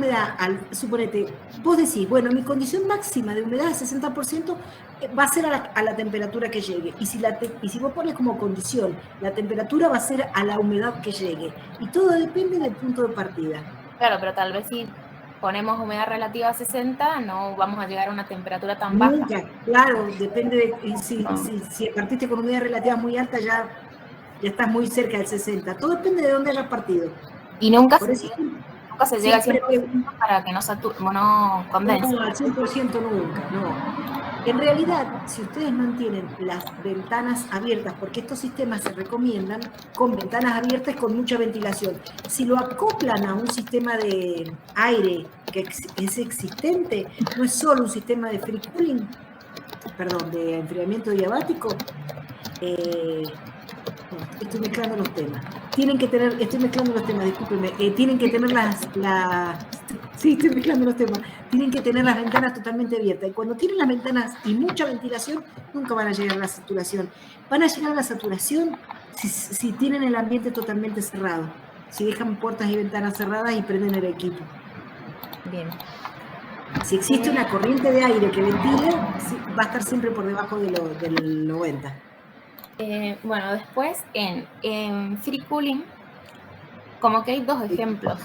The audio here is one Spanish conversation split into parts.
humedad, suponete, vos decís, bueno, mi condición máxima de humedad es 60%, va a ser a la temperatura que llegue. Y si vos pones como condición, la temperatura va a ser a la humedad que llegue. Y todo depende del punto de partida. Claro, pero tal vez si ponemos humedad relativa a 60, no vamos a llegar a una temperatura tan Nunca, baja. claro, depende de si partiste con humedad relativa muy alta, ya estás muy cerca del 60. Todo depende de dónde hayas partido. Y nunca Por eso se llega al 100% para que no condense. No, al 100% nunca, no. En realidad, si ustedes mantienen las ventanas abiertas, porque estos sistemas se recomiendan con ventanas abiertas con mucha ventilación, si lo acoplan a un sistema de aire que es existente, no es solo un sistema de free cooling, perdón, de enfriamiento diabático, estoy mezclando los temas. Estoy mezclando los temas, discúlpenme. Tienen que tener sí, estoy mezclando los temas. Tienen que tener las ventanas totalmente abiertas. Y cuando tienen las ventanas y mucha ventilación, nunca van a llegar a la saturación. Van a llegar a la saturación si tienen el ambiente totalmente cerrado. Si dejan puertas y ventanas cerradas y prenden el equipo. Bien. Si existe una corriente de aire que ventile, va a estar siempre por debajo del 90. Bueno, después en free cooling, como que hay dos ejemplos.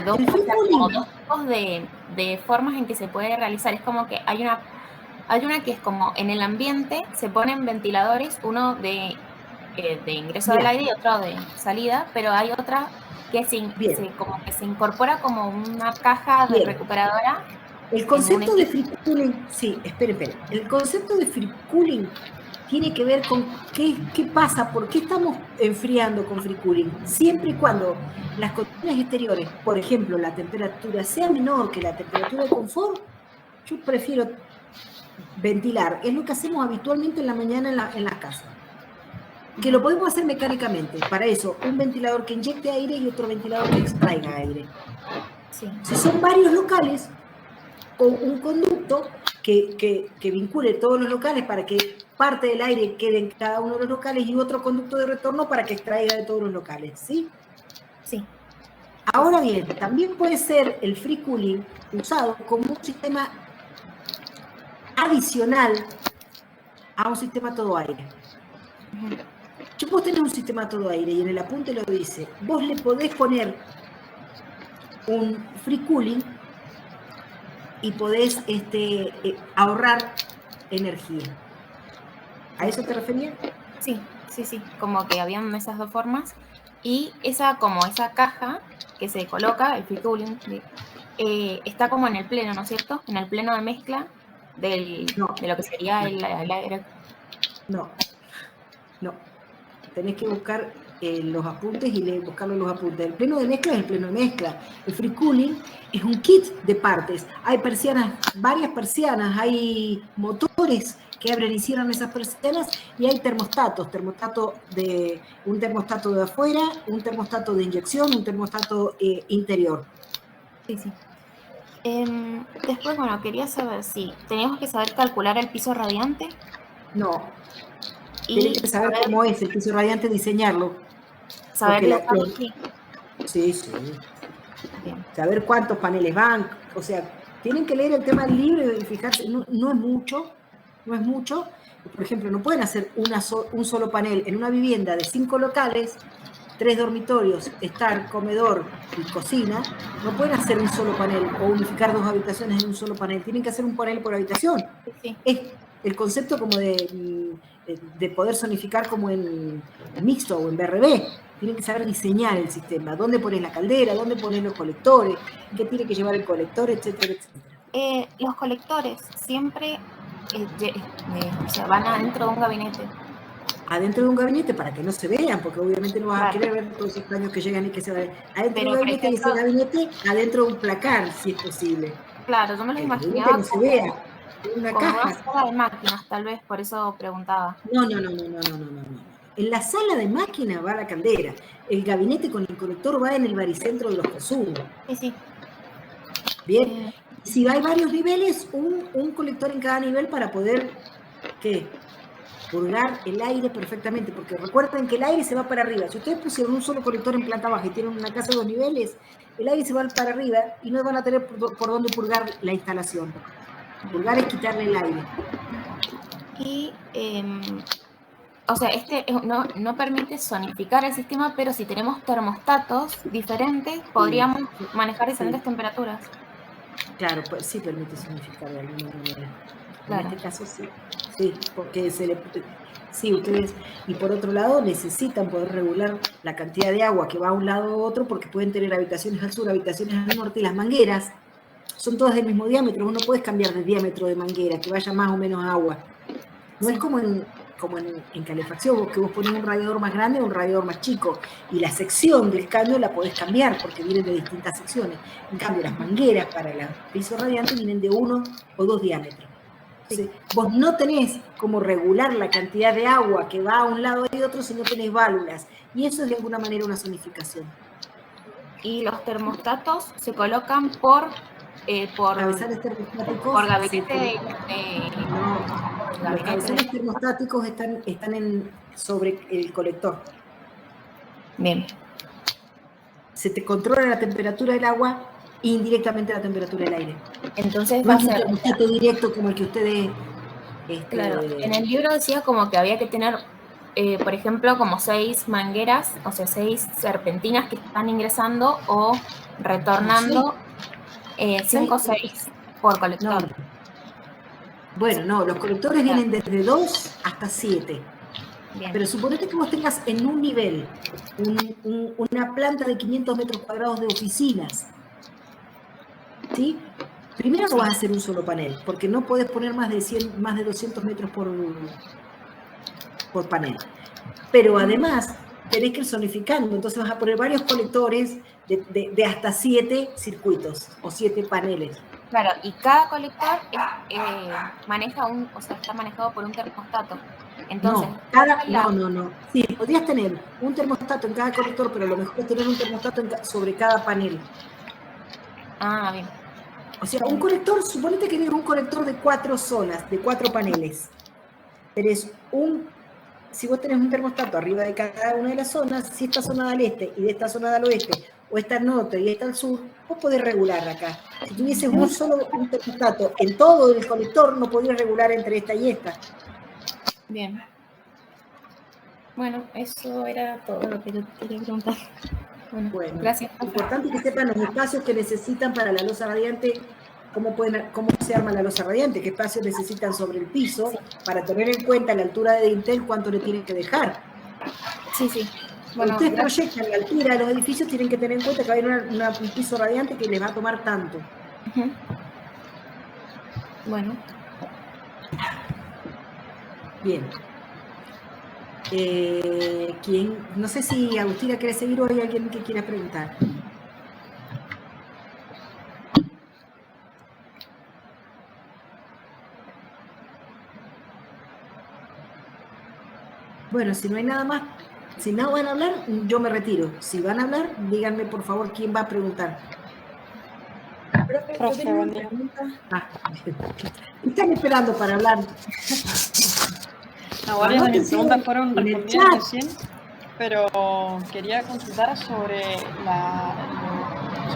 Dos tipos de formas en que se puede realizar. Es como que hay una que es como en el ambiente se ponen ventiladores, uno de ingreso del aire y otro de salida, pero hay otra que como que se incorpora como una caja de recuperadora. El concepto de free cooling, el concepto de free cooling tiene que ver con qué pasa, por qué estamos enfriando con free cooling. Siempre y cuando las condiciones exteriores, por ejemplo, la temperatura sea menor que la temperatura de confort, yo prefiero ventilar. Es lo que hacemos habitualmente en la mañana en las casas. Que lo podemos hacer mecánicamente. Para eso, un ventilador que inyecte aire y otro ventilador que extraiga aire. Sí. Si son varios locales, con un conducto que vincule todos los locales para que parte del aire quede en cada uno de los locales y otro conducto de retorno para que extraiga de todos los locales, ¿sí? Sí. Ahora bien, también puede ser el free cooling usado como un sistema adicional a un sistema todo aire. Yo puedo tener un sistema todo aire y en el apunte lo dice, vos le podés poner un free cooling y podés ahorrar energía. ¿A eso te referías? Sí, como que habían esas dos formas. Y esa caja que se coloca, el free cooling, está como en el pleno, ¿no es cierto? En el pleno de mezcla de lo que sería el aire. No. Tenés que buscar los apuntes y buscarlo en los apuntes. El pleno de mezcla es el pleno de mezcla. El free cooling es un kit de partes. Hay persianas, varias persianas, hay motores que abren y cierran esas persianas y hay termostatos. Un termostato de afuera, un termostato de inyección, un termostato interior. Sí. Después, bueno, quería saber si teníamos que saber calcular el piso radiante. No. Tienes que saber cómo es el piso radiante, diseñarlo. Saber Sí. Bien. Saber cuántos paneles van, o sea, tienen que leer el tema del libro y fijarse, no es mucho. Por ejemplo, no pueden hacer un solo panel en una vivienda de 5 locales, 3 dormitorios, estar, comedor y cocina, no pueden hacer un solo panel o unificar 2 habitaciones en un solo panel, tienen que hacer un panel por habitación. Sí. Es el concepto como de poder zonificar como en mixto o en BRB. Tienen que saber diseñar el sistema, dónde pones la caldera, dónde pones los colectores, qué tiene que llevar el colector, etcétera. Los colectores siempre van adentro de un gabinete. Adentro de un gabinete para que no se vean, porque obviamente no vas a querer ver todos esos extraños que llegan y que se vayan. Adentro de un gabinete y ese gabinete adentro de un placar, si es posible. Claro, yo me lo imaginaba no se vea. Una caja. Una sala de máquinas, tal vez, por eso preguntaba. No. En la sala de máquinas va la caldera. El gabinete con el colector va en el baricentro de los consumos. Sí. Bien. Si hay varios niveles, un colector en cada nivel para poder, purgar el aire perfectamente, porque recuerden que el aire se va para arriba. Si ustedes pusieron un solo colector en planta baja y tienen una casa de 2 niveles, el aire se va para arriba y no van a tener por dónde purgar la instalación. Purgar es quitarle el aire. Y, o sea, no permite zonificar el sistema, pero si tenemos termostatos diferentes, podríamos manejar diferentes temperaturas. Claro, pues sí permite zonificar de alguna manera. Claro. En este caso sí. Sí, porque sí, ustedes, y por otro lado, necesitan poder regular la cantidad de agua que va a un lado u otro, porque pueden tener habitaciones al sur, habitaciones al norte, y las mangueras son todas del mismo diámetro. Vos no puedes cambiar de diámetro de manguera, que vaya más o menos agua. No es como en calefacción, que vos ponés un radiador más grande o un radiador más chico, y la sección del cambio la podés cambiar, porque vienen de distintas secciones. En cambio, las mangueras para el piso radiante vienen de 1 o 2 diámetros. Entonces, vos no tenés como regular la cantidad de agua que va a un lado y otro si no tenés válvulas. Y eso es de alguna manera una zonificación. Y los termostatos se colocan por cabezales termostáticos. Por gabinete no, los cabezales termostáticos están sobre el colector. Bien. Se te controla la temperatura del agua e indirectamente la temperatura del aire. Entonces no es un termostato directo como el que ustedes... Claro, en el libro decía como que había que tener, por ejemplo, como 6 mangueras, o sea, 6 serpentinas que están ingresando o retornando, 5 o 6 por colector. No. Bueno, no, los colectores vienen desde 2 hasta 7. Bien. Pero suponete que vos tengas en un nivel una planta de 500 metros cuadrados de oficinas, ¿sí? Primero no vas a hacer un solo panel, porque no podés poner más de 200 metros por panel. Pero además tenés que ir zonificando, entonces vas a poner varios colectores de hasta 7 circuitos o 7 paneles. Claro, y cada colector está manejado por un termostato. Entonces, no. Sí, podrías tener un termostato en cada colector, pero lo mejor es tener un termostato sobre cada panel. Ah, bien. O sea, un colector, suponete que tienes un colector de 4 zonas, de 4 paneles. Si vos tenés un termostato arriba de cada una de las zonas, si esta zona da al este y de esta zona da al oeste, o esta al norte y esta al sur, vos podés regular acá. Si tuvieses un termostato en todo el colector, no podrías regular entre esta y esta. Bien. Bueno, eso era todo lo que yo quería preguntar. Bueno, gracias. Importante que sepan los espacios que necesitan para la losa radiante, cómo se arma la losa radiante, qué espacios necesitan sobre el piso, para tener en cuenta la altura de dintel, cuánto le tienen que dejar. Sí. Bueno, ustedes proyectan la altura de los edificios, tienen que tener en cuenta que va a haber un piso radiante que les va a tomar tanto. Uh-huh. Bueno. Bien. No sé si Agustina quiere seguir o hay alguien que quiera preguntar. Bueno, si no hay nada más, si no van a hablar, yo me retiro. Si van a hablar, díganme por favor quién va a preguntar. Profe, buen día. Están esperando para hablar. No, varias de mis preguntas fueron respondidas recién, pero quería consultar sobre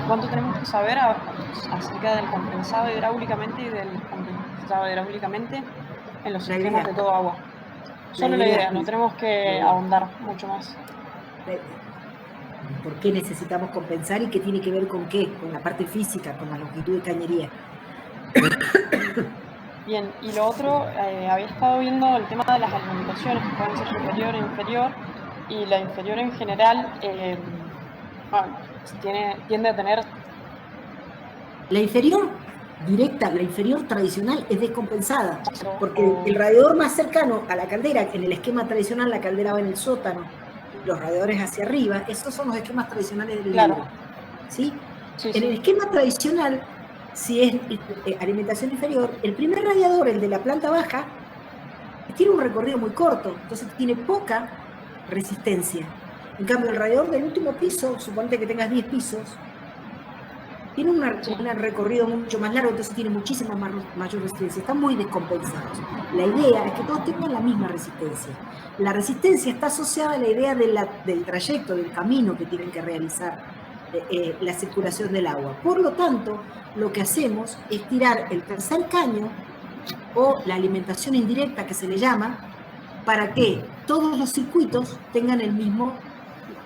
cuánto tenemos que saber acerca del compensado hidráulicamente y del compensado hidráulicamente en los sistemas de todo agua. Solo la idea, no tenemos que ahondar mucho más. ¿Por qué necesitamos compensar y qué tiene que ver con qué? Con la parte física, con la longitud de cañería. Bien, y lo otro, había estado viendo el tema de las alimentaciones, que pueden ser superior e inferior, y la inferior en general tiende a tener... La inferior directa, la inferior tradicional es descompensada, porque el radiador más cercano a la caldera, en el esquema tradicional la caldera va en el sótano, los radiadores hacia arriba, esos son los esquemas tradicionales del libro. ¿Sí? En el esquema tradicional, si es alimentación inferior, el primer radiador, el de la planta baja, tiene un recorrido muy corto, entonces tiene poca resistencia. En cambio, el radiador del último piso, suponete que tengas 10 pisos, tiene un recorrido mucho más largo, entonces tiene muchísima mayor resistencia. Están muy descompensados. La idea es que todos tengan la misma resistencia. La resistencia está asociada a la idea del trayecto, del camino que tienen que realizar. la circulación del agua. Por lo tanto, lo que hacemos es tirar el tercer caño o la alimentación indirecta que se le llama, para que todos los circuitos tengan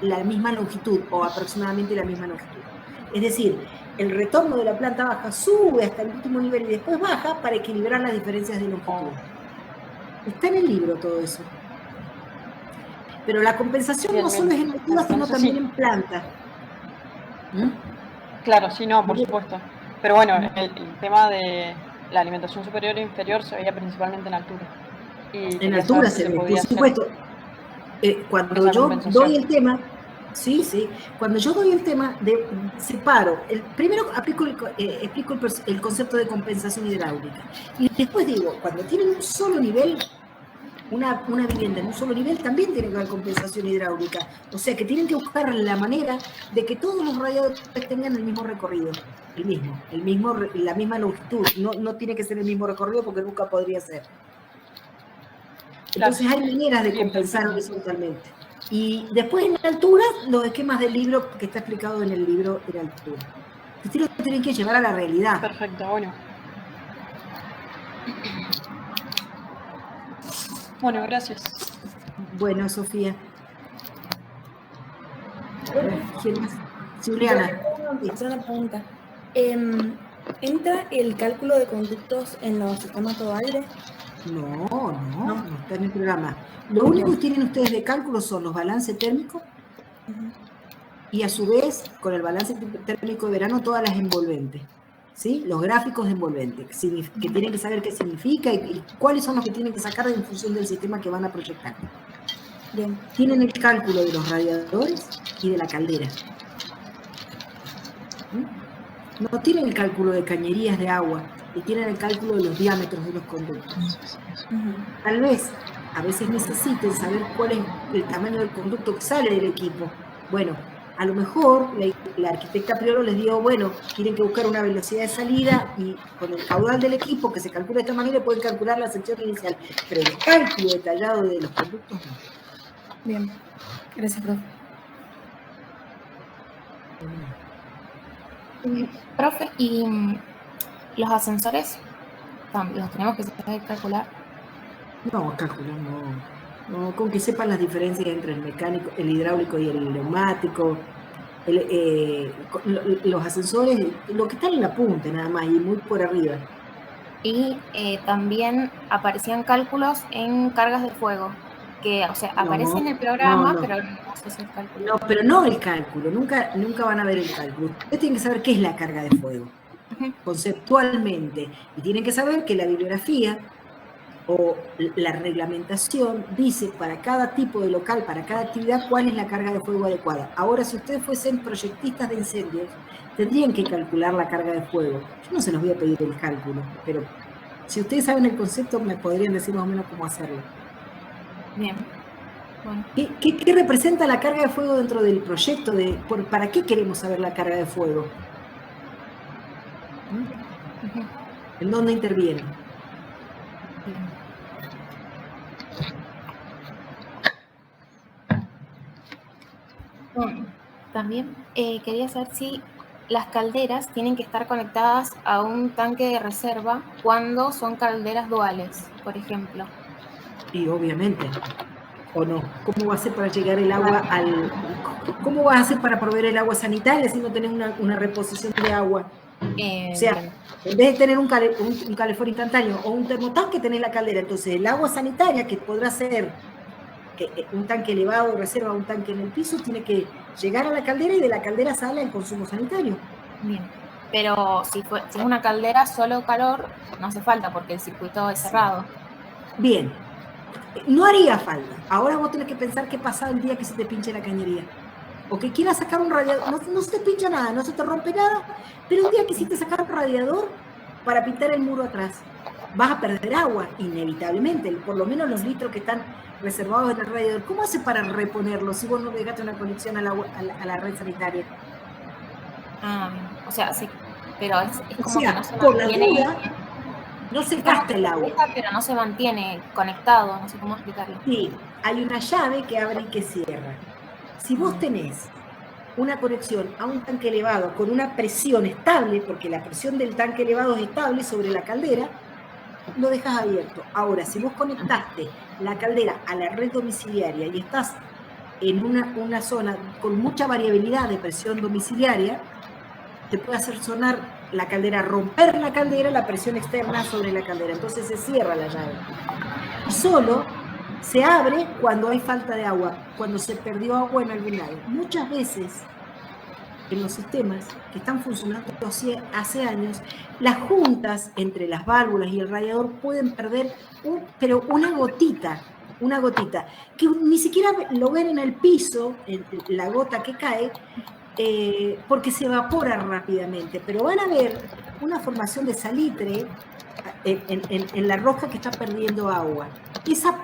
la misma longitud o aproximadamente la misma longitud. Es decir, el retorno de la planta baja sube hasta el último nivel y después baja para equilibrar las diferencias de longitud. Está en el libro todo eso. Pero la compensación no solo es en altura, sino también en planta. Claro, sí, no, por supuesto. Pero bueno, el tema de la alimentación superior e inferior se veía principalmente en altura. En altura se ve, por supuesto. Cuando yo doy el tema, cuando yo doy el tema, separo. Primero explico el concepto de compensación hidráulica. Y después digo, cuando tienen un solo nivel, una vivienda en un solo nivel, también tiene que haber compensación hidráulica. O sea que tienen que buscar la manera de que todos los radiadores tengan el mismo recorrido, la misma longitud. No tiene que ser el mismo recorrido porque nunca podría ser. Entonces hay maneras de compensar horizontalmente. Y después en altura, los esquemas del libro que está explicado en el libro en altura. Ustedes lo tienen que llevar a la realidad. Perfecto, bueno. Bueno, gracias. Bueno, Sofía. Juliana. Una pregunta. ¿Entra el cálculo de conductos en los sistemas todo aire? No está en el programa. Lo único que tienen ustedes de cálculo son los balances térmicos y a su vez, con el balance térmico de verano, todas las envolventes. ¿Sí? Los gráficos de envolventes, que tienen que saber qué significa y cuáles son los que tienen que sacar en función del sistema que van a proyectar. Bien. Tienen el cálculo de los radiadores y de la caldera. No tienen el cálculo de cañerías de agua, y tienen el cálculo de los diámetros de los conductos. Tal vez, a veces necesiten saber cuál es el tamaño del conducto que sale del equipo. Bueno, a lo mejor la arquitecta Priolo les dio, bueno, tienen que buscar una velocidad de salida y con el caudal del equipo que se calcula de esta manera pueden calcular la sección inicial, pero el cálculo detallado de los conductos no. Bien, gracias, profe. Profe, ¿y los ascensores los tenemos que saber calcular? No, calcular no, con que sepan las diferencias entre el mecánico, el hidráulico y el neumático, los ascensores, lo que está en la punta nada más y muy por arriba. Y también aparecían cálculos en cargas de fuego, que, o sea, aparece en el programa, pero no sé si el cálculo. No, pero no el cálculo, nunca van a ver el cálculo. Ustedes tienen que saber qué es la carga de fuego, conceptualmente, y tienen que saber que la bibliografía o la reglamentación dice para cada tipo de local, para cada actividad, cuál es la carga de fuego adecuada. Ahora, si ustedes fuesen proyectistas de incendios, tendrían que calcular la carga de fuego. Yo no se los voy a pedir el cálculo, pero si ustedes saben el concepto, me podrían decir más o menos cómo hacerlo. Bien. Bueno. ¿Qué representa la carga de fuego dentro del proyecto? ¿Para qué queremos saber la carga de fuego? ¿En dónde interviene? También quería saber si las calderas tienen que estar conectadas a un tanque de reserva cuando son calderas duales, por ejemplo. Y obviamente, ¿o no? ¿Cómo va a ser para llegar el agua ¿Cómo vas a hacer para proveer el agua sanitaria si no tenés una reposición de agua? O sea, en vez de tener un calefón instantáneo o un termotanque, tenés la caldera. Entonces, el agua sanitaria, que podrá ser un tanque elevado de reserva, un tanque en el piso, tiene que llegar a la caldera y de la caldera sale el consumo sanitario. Bien, pero si es una caldera solo calor, no hace falta porque el circuito es cerrado. Bien, no haría falta. Ahora vos tenés que pensar qué pasa el día que se te pinche la cañería. O que quieras sacar un radiador, no se te pincha nada, no se te rompe nada, pero un día quisiste sacar un radiador para pintar el muro atrás, vas a perder agua, inevitablemente, por lo menos los litros que están reservados en el radiador. ¿Cómo hace para reponerlo si vos no dejaste una conexión a la red sanitaria? Ah, o sea, sí, pero es como sea, que no se por mantiene, la duda, no se gasta el agua. Pero no se mantiene conectado, no sé cómo explicarlo. Sí, hay una llave que abre y que cierra. Si vos tenés una conexión a un tanque elevado con una presión estable, porque la presión del tanque elevado es estable sobre la caldera, lo dejas abierto. Ahora, si vos conectaste la caldera a la red domiciliaria y estás en una zona con mucha variabilidad de presión domiciliaria, te puede hacer sonar la caldera, romper la caldera, la presión externa sobre la caldera. Entonces se cierra la llave. Y solo se abre cuando hay falta de agua, cuando se perdió agua en algún lado. Muchas veces en los sistemas que están funcionando hace años, las juntas entre las válvulas y el radiador pueden perder pero una gotita, que ni siquiera lo ven en el piso, la gota que cae, porque se evapora rápidamente, pero van a ver una formación de salitre en la roca que está perdiendo agua.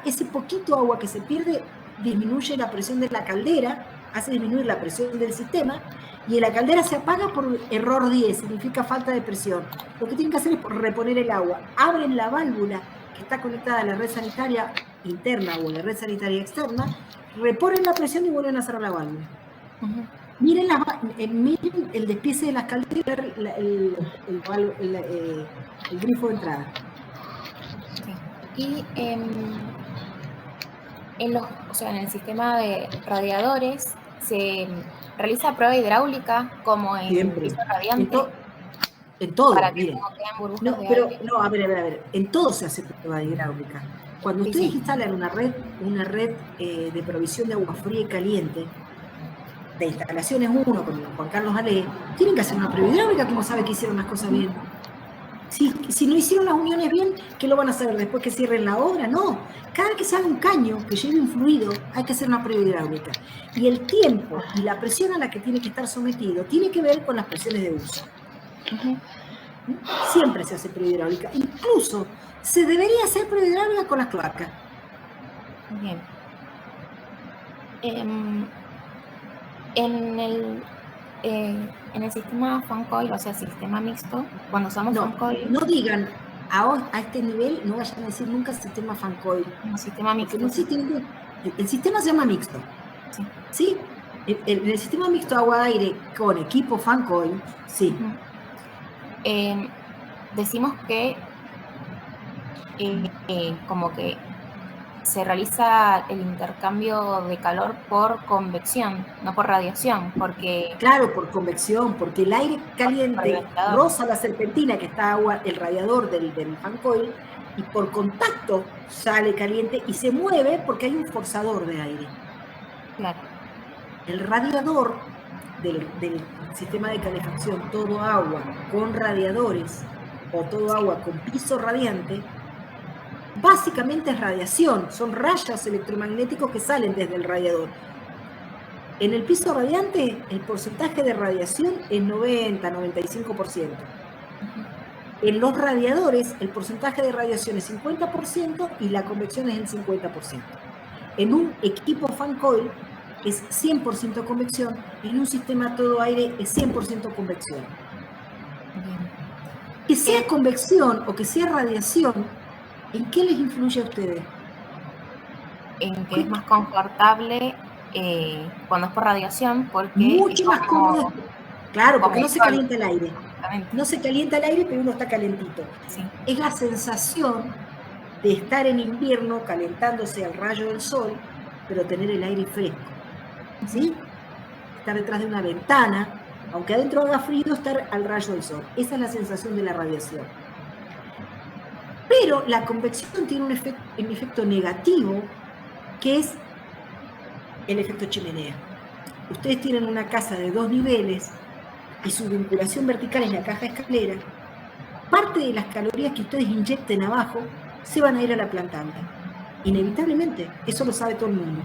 Ese poquito agua que se pierde disminuye la presión de la caldera, hace disminuir la presión del sistema, y la caldera se apaga por error 10, significa falta de presión. Lo que tienen que hacer es reponer el agua. Abren la válvula que está conectada a la red sanitaria interna o a la red sanitaria externa, reponen la presión y vuelven a cerrar la válvula. Uh-huh. Miren el despiece de las calderas, el grifo de entrada. Y en el sistema de radiadores se realiza prueba hidráulica como en el piso radiante. En todo, para que miren. no queden burbujas No, de pero aire. no, a ver, en todo se hace prueba hidráulica. Cuando ustedes instalan una red de provisión de agua fría y caliente, de instalaciones 1 con Juan Carlos Ale, tienen que hacer una prueba hidráulica, como sabe que hicieron las cosas bien. Si no hicieron las uniones bien, ¿qué lo van a hacer después que cierren la obra? No. Cada vez que se haga un caño que lleve un fluido, hay que hacer una prueba hidráulica. Y el tiempo y la presión a la que tiene que estar sometido tiene que ver con las presiones de uso. Uh-huh. Siempre se hace prueba hidráulica. Incluso se debería hacer prueba hidráulica con las cloacas. Bien. En el sistema fan coil, o sea, sistema mixto, cuando usamos fan coil... No digan, a este nivel, no vayan a decir nunca sistema fan coil. No, sistema mixto. No el sistema se llama mixto. Sí. ¿Sí? En el sistema mixto agua-aire con equipo fan coil, sí. Uh-huh. Decimos que como que se realiza el intercambio de calor por convección, no por radiación, porque... Claro, por convección, porque el aire caliente roza la serpentina que está el radiador del fan coil, y por contacto sale caliente y se mueve porque hay un forzador de aire. Claro. El radiador del sistema de calefacción, todo agua con radiadores o todo agua con piso radiante, básicamente es radiación, son rayos electromagnéticos que salen desde el radiador. En el piso radiante, el porcentaje de radiación es 90-95%. En los radiadores, el porcentaje de radiación es 50% y la convección es el 50%. En un equipo fan coil es 100% convección, en un sistema todo aire es 100% convección. Que sea convección o que sea radiación, ¿en qué les influye a ustedes? En que es más confortable cuando es por radiación, porque... Mucho más cómodo. Claro, porque no se calienta el aire. No se calienta el aire, pero uno está calentito. Sí. Es la sensación de estar en invierno calentándose al rayo del sol, pero tener el aire fresco. ¿Sí? Estar detrás de una ventana, aunque adentro haga frío, estar al rayo del sol. Esa es la sensación de la radiación. Pero la convección tiene un efecto negativo, que es el efecto chimenea. Ustedes tienen una casa de 2 niveles y su vinculación vertical es la caja escalera. Parte de las calorías que ustedes inyecten abajo se van a ir a la planta alta. Inevitablemente, eso lo sabe todo el mundo.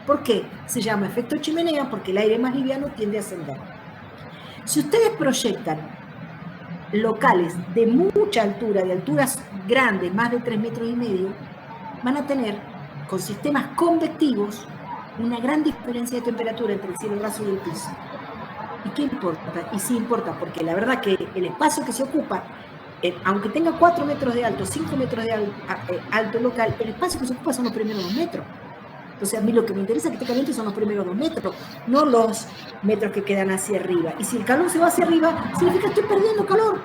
¿Por qué? Se llama efecto chimenea porque el aire más liviano tiende a ascender. Si ustedes proyectan locales de mucha altura, de alturas grandes, más de 3,5 metros, van a tener, con sistemas convectivos, una gran diferencia de temperatura entre el cielo raso y el piso. ¿Y qué importa? Y sí importa, porque la verdad que el espacio que se ocupa, aunque tenga 4 metros de alto, 5 metros de alto local, el espacio que se ocupa son los primeros 2 metros. Entonces a mí lo que me interesa que esté caliente son los primeros 2 metros, no los metros que quedan hacia arriba. Y si el calor se va hacia arriba, significa que estoy perdiendo calor.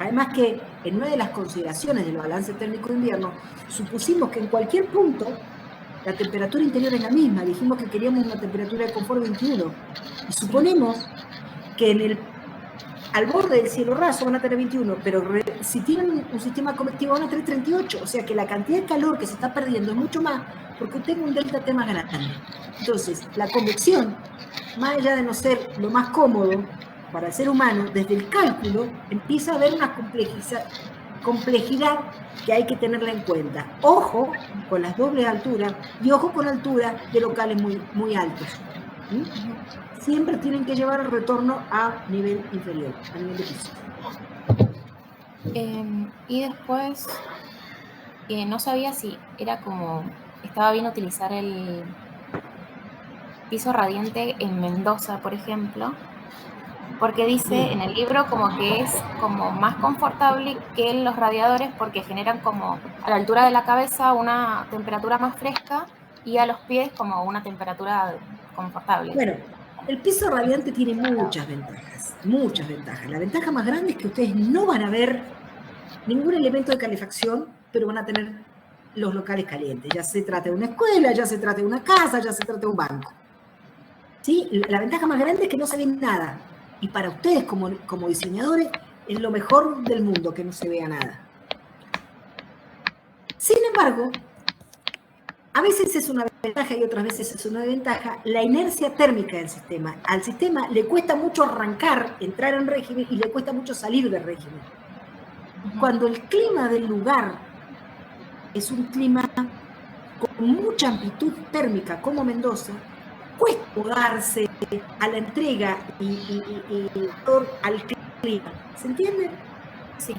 Además que en una de las consideraciones del balance térmico de invierno, supusimos que en cualquier punto la temperatura interior es la misma. Dijimos que queríamos una temperatura de confort 21. Y suponemos que al borde del cielo raso van a tener 21, pero si tienen un sistema convectivo van a tener 38. O sea que la cantidad de calor que se está perdiendo es mucho más porque tengo un delta T más grande. Entonces, la convección, más allá de no ser lo más cómodo para el ser humano, desde el cálculo empieza a haber una complejidad que hay que tenerla en cuenta. Ojo con las dobles alturas y ojo con alturas de locales muy, muy altos. Siempre tienen que llevar el retorno a nivel inferior, a nivel de piso. Y después, no sabía si era como, estaba bien utilizar el piso radiante en Mendoza, por ejemplo, porque dice en el libro como que es como más confortable que los radiadores porque generan como a la altura de la cabeza una temperatura más fresca y a los pies como una temperatura confortable. Bueno, el piso radiante tiene muchas ventajas, muchas ventajas. La ventaja más grande es que ustedes no van a ver ningún elemento de calefacción, pero van a tener los locales calientes. Ya se trata de una escuela, ya se trata de una casa, ya se trata de un banco. ¿Sí? La ventaja más grande es que no se ve nada. Y para ustedes como diseñadores es lo mejor del mundo que no se vea nada. Sin embargo, a veces es una ventaja y otras veces es una desventaja la inercia térmica del sistema. Al sistema le cuesta mucho arrancar, entrar en régimen y le cuesta mucho salir del régimen. Cuando el clima del lugar es un clima con mucha amplitud térmica como Mendoza, cuesta darse a la entrega y al clima. ¿Se entiende? Sí.